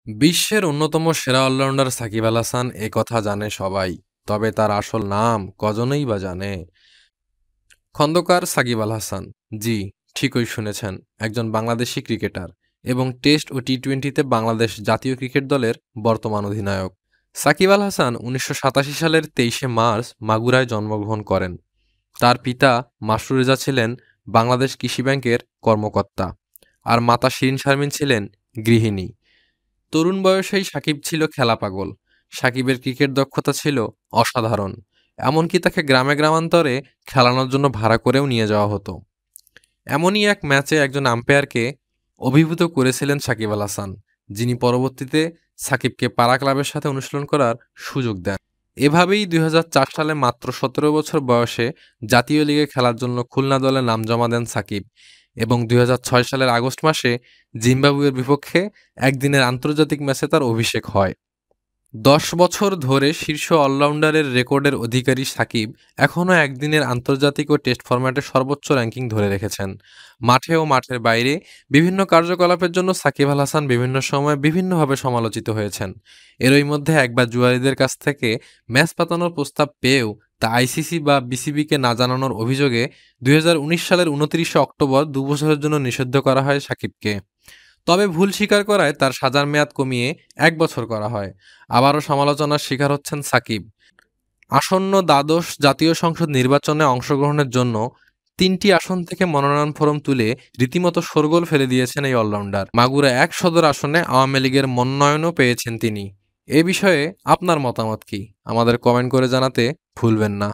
বিশ্বের অন্যতম সেরা অলরাউন্ডার সাকিব আল হাসান এ কথা জানে সবাই, তবে তার আসল নাম কজনই বা জানে? খন্দকার সাকিব আল হাসান। জি, ঠিকই শুনেছেন, একজন বাংলাদেশি ক্রিকেটার এবং টেস্ট ও টি-টোয়েন্টিতে বাংলাদেশ জাতীয় ক্রিকেট দলের বর্তমান অধিনায়ক। সাকিব আল হাসান ১৯৮৭ সালের ২৩শে মার্চ মাগুরায় জন্মগ্রহণ করেন। তার পিতা মাসরুর রেজা ছিলেন বাংলাদেশ কৃষি ব্যাংকের কর্মকর্তা, আর মাতা শিরিন শারমিন ছিলেন গৃহিণী। তরুণ বয়সেই সাকিব ছিল খেলা পাগল। সাকিবের ক্রিকেট দক্ষতা ছিল অসাধারণ। এমনকি তাকে গ্রামে গ্রামান্তরে খেলানোর জন্য ভাড়া করেও নিয়ে যাওয়া হতো। এমনই এক ম্যাচে একজন আম্পায়ারকে অভিভূত করেছিলেন সাকিব আল হাসান, যিনি পরবর্তীতে সাকিবকে পাড়া ক্লাবের সাথে অনুশীলন করার সুযোগ দেন। এভাবেই ২০০৪ সালে মাত্র ১৭ বছর বয়সে জাতীয় লিগে খেলার জন্য খুলনা দলে নাম জমা দেন সাকিব, এবং ২০০৬ সালের আগস্ট মাসে জিম্বাবুয়ের বিপক্ষে একদিনের আন্তর্জাতিক ম্যাচে তার অভিষেক হয়। ১০ বছর ধরে শীর্ষ অলরাউন্ডারের রেকর্ডের অধিকারী সাকিব এখনও একদিনের আন্তর্জাতিক ও টেস্ট ফরম্যাটে সর্বোচ্চ র্যাঙ্কিং ধরে রেখেছেন। মাঠে ও মাঠের বাইরে বিভিন্ন কার্যকলাপের জন্য সাকিব আল হাসান বিভিন্ন সময় বিভিন্নভাবে সমালোচিত হয়েছেন। এরই মধ্যে একবার জুয়াড়িদের কাছ থেকে ম্যাচ পাতানোর প্রস্তাব পেয়েও তা আইসিসি বা বিসিবিকে না জানানোর অভিযোগে ২০১৯ সালের ২৯শে অক্টোবর ২ বছরের জন্য নিষিদ্ধ করা হয় সাকিবকে। তবে ভুল স্বীকার করায় তার সাজার মেয়াদ কমিয়ে ১ বছর করা হয়। আবারও সমালোচনার শিকার হচ্ছেন সাকিব। আসন্ন দ্বাদশ জাতীয় সংসদ নির্বাচনে অংশগ্রহণের জন্য ৩টি আসন থেকে মনোনয়ন ফরম তুলে রীতিমতো শোরগোল ফেলে দিয়েছেন এই অলরাউন্ডার। মাগুরা ১ সদর আসনে আওয়ামী লীগের মনোনয়নও পেয়েছেন তিনি। এ বিষয়ে আপনার মতামত কি? আমাদের কমেন্ট করে জানাতে ভুলবেন না।